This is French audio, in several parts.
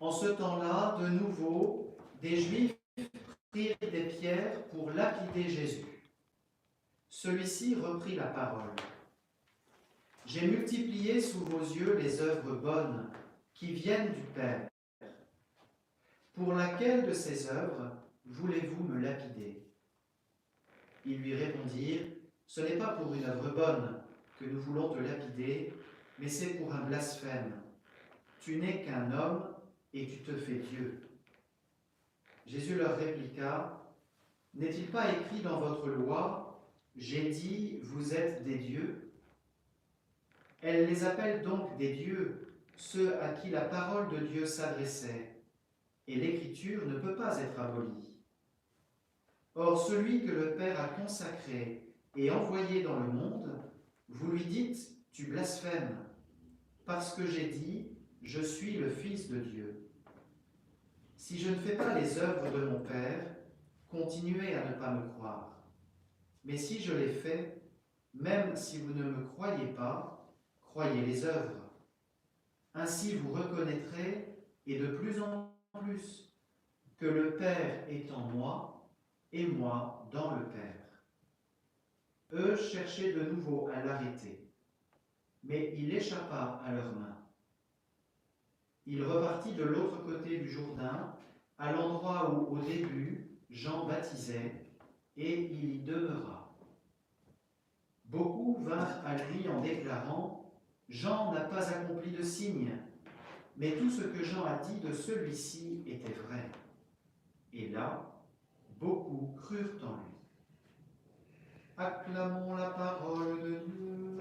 En ce temps-là, de nouveau, des Juifs prirent des pierres pour lapider Jésus. Celui-ci reprit la parole. « J'ai multiplié sous vos yeux les œuvres bonnes qui viennent du Père. Pour laquelle de ces œuvres voulez-vous me lapider ?» Ils lui répondirent, « Ce n'est pas pour une œuvre bonne que nous voulons te lapider, mais c'est pour un blasphème. Tu n'es qu'un homme et tu te fais Dieu. » Jésus leur répliqua, « N'est-il pas écrit dans votre loi, j'ai dit, vous êtes des dieux ?» Elle les appelle donc des dieux, ceux à qui la parole de Dieu s'adressait, et l'écriture ne peut pas être abolie. Or, celui que le Père a consacré et envoyé dans le monde, vous lui dites, tu blasphèmes, parce que j'ai dit, je suis le Fils de Dieu. Si je ne fais pas les œuvres de mon Père, continuez à ne pas me croire. Mais si je les fais, même si vous ne me croyez pas, croyez les œuvres. Ainsi vous reconnaîtrez, et de plus en plus, que le Père est en moi, et moi dans le Père. Eux cherchaient de nouveau à l'arrêter, mais il échappa à leurs mains. Il repartit de l'autre côté du Jourdain, à l'endroit où, au début, Jean baptisait, et il y demeura. Beaucoup vinrent à lui en déclarant « Jean n'a pas accompli de signe, mais tout ce que Jean a dit de celui-ci était vrai. » Et là, beaucoup crurent en lui. Acclamons la parole de Dieu.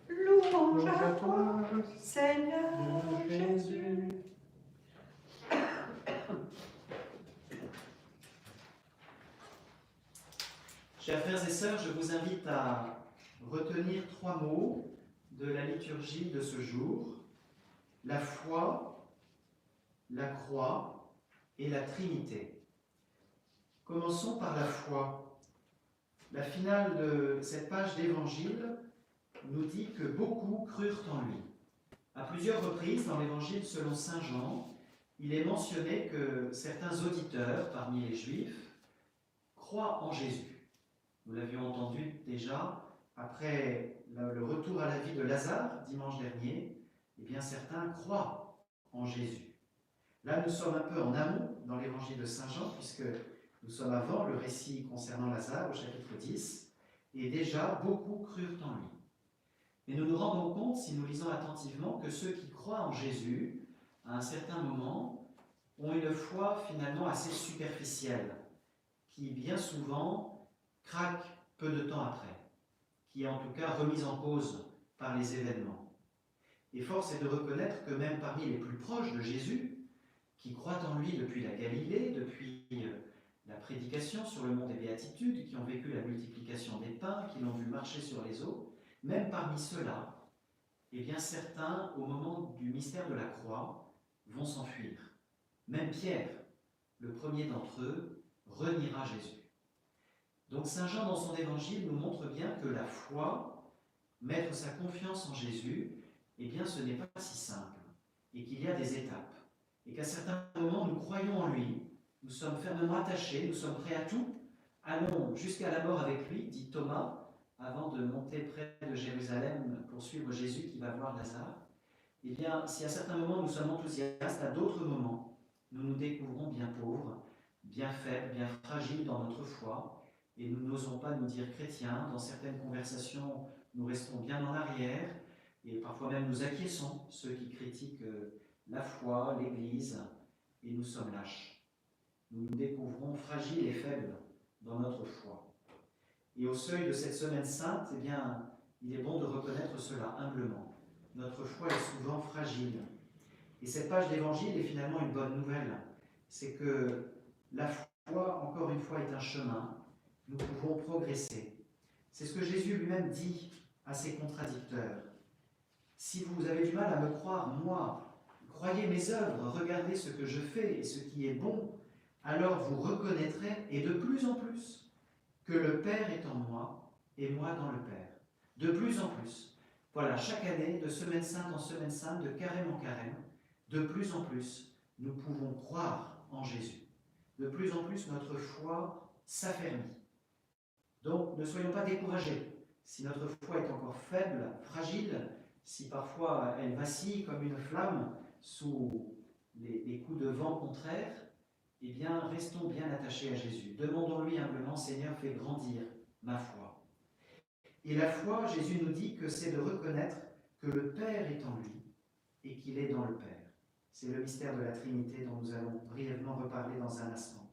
Louange à toi, Seigneur Jésus. Chers frères et sœurs, je vous invite à retenir 3 mots de la liturgie de ce jour. La foi, la croix et la Trinité. Commençons par la foi. La finale de cette page d'évangile nous dit que beaucoup crurent en lui. À plusieurs reprises dans l'évangile selon saint Jean, il est mentionné que certains auditeurs parmi les Juifs croient en Jésus. Nous l'avions entendu déjà après le retour à la vie de Lazare dimanche dernier. Eh bien, certains croient en Jésus. Là, nous sommes un peu en amont dans l'évangile de saint Jean, puisque nous sommes avant le récit concernant Lazare au chapitre 10, et déjà beaucoup crurent en lui. Mais nous nous rendons compte, si nous lisons attentivement, que ceux qui croient en Jésus, à un certain moment, ont une foi finalement assez superficielle, qui bien souvent craque peu de temps après, qui est en tout cas remise en cause par les événements. Et force est de reconnaître que même parmi les plus proches de Jésus, qui croient en lui depuis la Galilée, depuis la prédication sur le mont des Béatitudes, qui ont vécu la multiplication des pains, qui l'ont vu marcher sur les eaux, même parmi ceux-là, eh bien certains, au moment du mystère de la croix, vont s'enfuir. Même Pierre, le premier d'entre eux, reniera Jésus. Donc saint Jean, dans son évangile, nous montre bien que la foi, mettre sa confiance en Jésus, eh bien ce n'est pas si simple, et qu'il y a des étapes, et qu'à certains moments, nous croyons en lui, nous sommes fermement attachés, nous sommes prêts à tout, allons jusqu'à la mort avec lui, dit Thomas, avant de monter près de Jérusalem pour suivre Jésus qui va voir Lazare. Eh bien, si à certains moments nous sommes enthousiastes, à d'autres moments, nous nous découvrons bien pauvres, bien faibles, bien fragiles dans notre foi, et nous n'osons pas nous dire chrétiens. Dans certaines conversations, nous restons bien en arrière, et parfois même nous acquiesçons, ceux qui critiquent la foi, l'Église, et nous sommes lâches. Nous nous découvrons fragiles et faibles dans notre foi. Et au seuil de cette semaine sainte, eh bien, il est bon de reconnaître cela humblement. Notre foi est souvent fragile. Et cette page d'évangile est finalement une bonne nouvelle. C'est que la foi, encore une fois, est un chemin. Nous pouvons progresser. C'est ce que Jésus lui-même dit à ses contradicteurs. Si vous avez du mal à me croire, moi, croyez mes œuvres, regardez ce que je fais et ce qui est bon, alors vous reconnaîtrez, et de plus en plus, que le Père est en moi et moi dans le Père. De plus en plus. Voilà, chaque année, de semaine sainte en semaine sainte, de carême en carême, de plus en plus, nous pouvons croire en Jésus. De plus en plus, notre foi s'affermit. Donc, ne soyons pas découragés. Si notre foi est encore faible, fragile, si parfois elle vacille comme une flamme sous les coups de vent contraires, eh bien, restons bien attachés à Jésus. Demandons-lui humblement, Seigneur, fais grandir ma foi. Et la foi, Jésus nous dit que c'est de reconnaître que le Père est en lui et qu'il est dans le Père. C'est le mystère de la Trinité dont nous allons brièvement reparler dans un instant.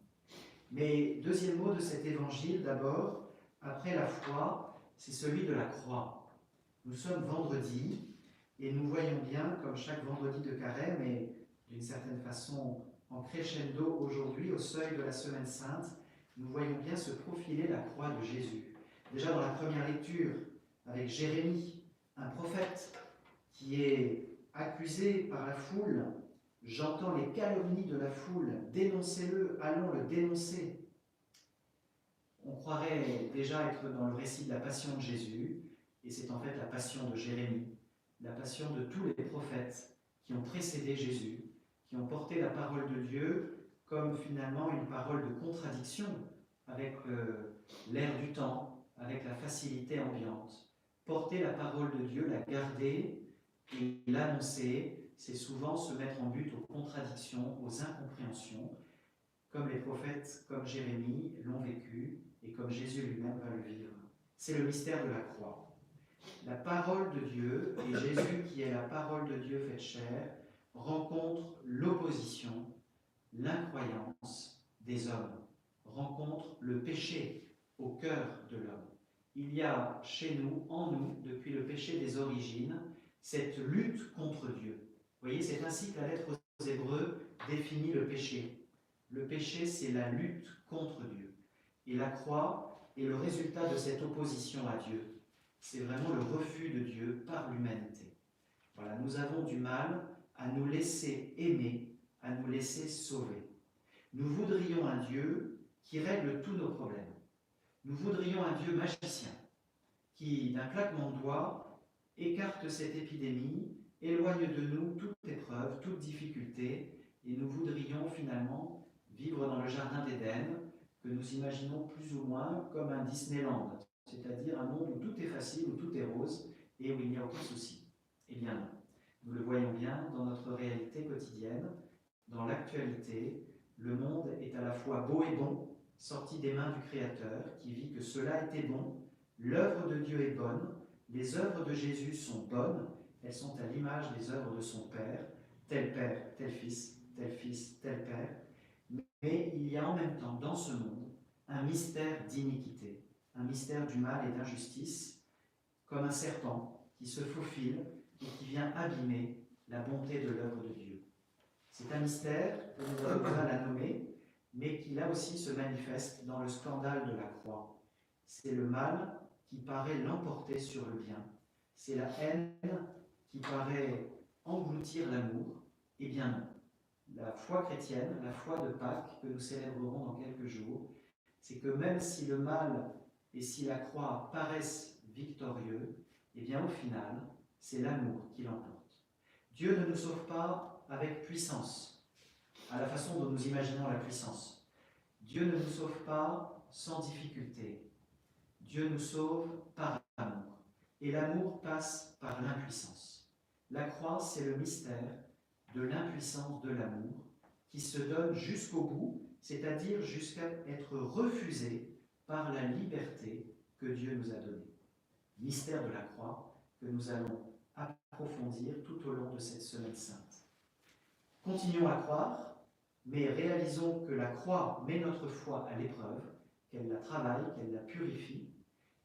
Mais deuxième mot de cet évangile, d'abord, après la foi, c'est celui de la croix. Nous sommes vendredi et nous voyons bien, comme chaque vendredi de carême, et d'une certaine façon en crescendo aujourd'hui, au seuil de la Semaine Sainte, nous voyons bien se profiler la croix de Jésus. Déjà dans la première lecture, avec Jérémie, un prophète qui est accusé par la foule, j'entends les calomnies de la foule, dénoncez-le, allons le dénoncer. On croirait déjà être dans le récit de la passion de Jésus, et c'est en fait la passion de Jérémie, la passion de tous les prophètes qui ont précédé Jésus, qui ont porté la parole de Dieu comme finalement une parole de contradiction avec l'air du temps, avec la facilité ambiante. Porter la parole de Dieu, la garder et l'annoncer, c'est souvent se mettre en but aux contradictions, aux incompréhensions, comme les prophètes, comme Jérémie l'ont vécu et comme Jésus lui-même va le vivre. C'est le mystère de la croix. La parole de Dieu, et Jésus qui est la parole de Dieu faite chair, rencontre l'opposition, l'incroyance des hommes, rencontre le péché au cœur de l'homme. Il y a chez nous, en nous, depuis le péché des origines, cette lutte contre Dieu. Vous voyez, c'est ainsi que la lettre aux Hébreux définit le péché. Le péché, c'est la lutte contre Dieu. Et la croix est le résultat de cette opposition à Dieu. C'est vraiment le refus de Dieu par l'humanité. Voilà, nous avons du mal à nous laisser aimer, à nous laisser sauver. Nous voudrions un Dieu qui règle tous nos problèmes. Nous voudrions un Dieu magicien qui, d'un claquement de doigts, écarte cette épidémie, éloigne de nous toute épreuve, toute difficulté, et nous voudrions finalement vivre dans le jardin d'Éden, que nous imaginons plus ou moins comme un Disneyland, c'est-à-dire un monde où tout est facile, où tout est rose, et où il n'y a aucun souci. Eh bien non. Nous le voyons bien dans notre réalité quotidienne, dans l'actualité, le monde est à la fois beau et bon, sorti des mains du Créateur, qui vit que cela était bon, l'œuvre de Dieu est bonne, les œuvres de Jésus sont bonnes, elles sont à l'image des œuvres de son Père, tel Père, tel Fils, tel Père, mais il y a en même temps dans ce monde un mystère d'iniquité, un mystère du mal et d'injustice, comme un serpent qui se faufile et qui vient abîmer la bonté de l'œuvre de Dieu. C'est un mystère que nous avons du mal à nommer, mais qui là aussi se manifeste dans le scandale de la croix. C'est le mal qui paraît l'emporter sur le bien. C'est la haine qui paraît engloutir l'amour. Eh bien non. La foi chrétienne, la foi de Pâques que nous célébrerons dans quelques jours, c'est que même si le mal et si la croix paraissent victorieux, eh bien au final, c'est l'amour qui l'emporte. Dieu ne nous sauve pas avec puissance, à la façon dont nous imaginons la puissance. Dieu ne nous sauve pas sans difficulté. Dieu nous sauve par amour. Et l'amour passe par l'impuissance. La croix, c'est le mystère de l'impuissance de l'amour qui se donne jusqu'au bout, c'est-à-dire jusqu'à être refusé par la liberté que Dieu nous a donnée. Mystère de la croix que nous allons approfondir tout au long de cette Semaine Sainte. Continuons à croire, mais réalisons que la croix met notre foi à l'épreuve, qu'elle la travaille, qu'elle la purifie,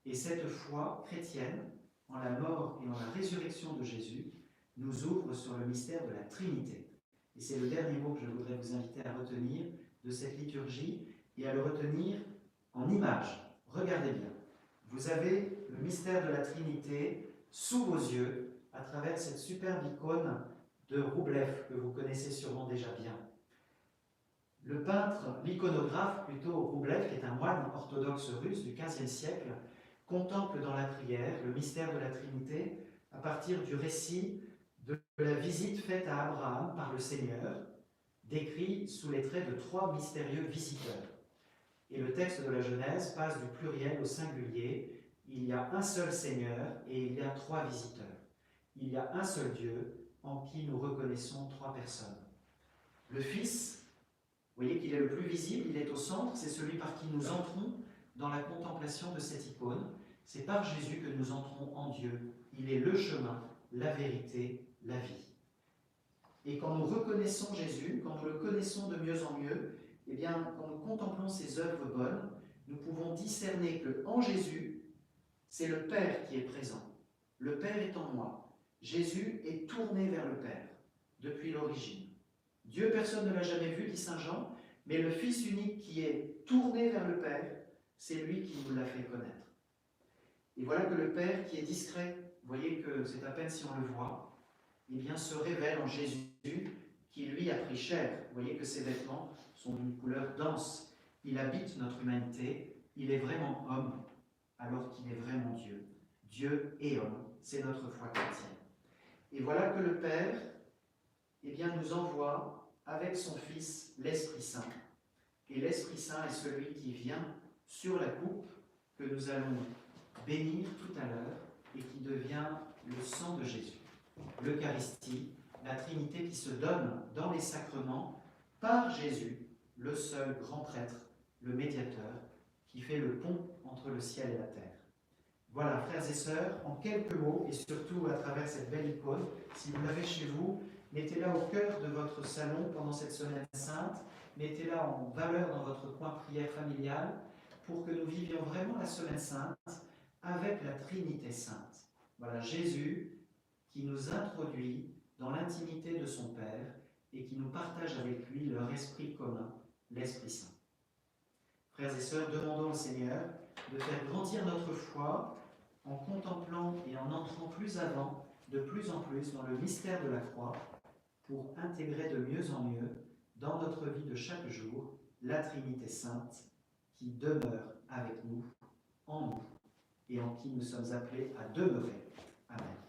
et cette foi chrétienne, en la mort et en la résurrection de Jésus, nous ouvre sur le mystère de la Trinité. Et c'est le dernier mot que je voudrais vous inviter à retenir de cette liturgie et à le retenir en images. Regardez bien. Vous avez le mystère de la Trinité sous vos yeux à travers cette superbe icône de Roublev que vous connaissez sûrement déjà bien. Le peintre, l'iconographe plutôt Roublev, qui est un moine orthodoxe russe du XVe siècle, contemple dans la prière le mystère de la Trinité à partir du récit de la visite faite à Abraham par le Seigneur, décrit sous les traits de 3 mystérieux visiteurs. Et le texte de la Genèse passe du pluriel au singulier. Il y a un seul Seigneur et il y a 3 visiteurs. Il y a un seul Dieu en qui nous reconnaissons 3 personnes. Le Fils, vous voyez qu'il est le plus visible, il est au centre, c'est celui par qui nous entrons dans la contemplation de cette icône. C'est par Jésus que nous entrons en Dieu. Il est le chemin, la vérité, la vie. Et quand nous reconnaissons Jésus, quand nous le connaissons de mieux en mieux, eh bien, quand nous contemplons ses œuvres bonnes, nous pouvons discerner qu'en Jésus, c'est le Père qui est présent. Le Père est en moi. Jésus est tourné vers le Père depuis l'origine. Dieu, personne ne l'a jamais vu, dit saint Jean, mais le Fils unique qui est tourné vers le Père, c'est lui qui nous l'a fait connaître. Et voilà que le Père, qui est discret, vous voyez que c'est à peine si on le voit, eh bien, se révèle en Jésus, qui lui a pris chair. Vous voyez que ses vêtements sont d'une couleur dense. Il habite notre humanité, il est vraiment homme, alors qu'il est vraiment Dieu. Dieu et homme, c'est notre foi chrétienne. Et voilà que le Père, eh bien, nous envoie avec son Fils l'Esprit Saint. Et l'Esprit Saint est celui qui vient sur la coupe que nous allons bénir tout à l'heure et qui devient le sang de Jésus. L'Eucharistie, la Trinité qui se donne dans les sacrements par Jésus, le seul grand prêtre, le médiateur, qui fait le pont entre le ciel et la terre. Voilà, frères et sœurs, en quelques mots, et surtout à travers cette belle icône, si vous l'avez chez vous, mettez-la au cœur de votre salon pendant cette semaine sainte, mettez-la en valeur dans votre coin prière familiale, pour que nous vivions vraiment la semaine sainte avec la Trinité sainte. Voilà, Jésus qui nous introduit dans l'intimité de son Père et qui nous partage avec lui leur esprit commun, l'Esprit Saint. Frères et sœurs, demandons au Seigneur de faire grandir notre foi en contemplant et en entrant plus avant, de plus en plus dans le mystère de la croix, pour intégrer de mieux en mieux dans notre vie de chaque jour la Trinité Sainte qui demeure avec nous, en nous, et en qui nous sommes appelés à demeurer. Amen.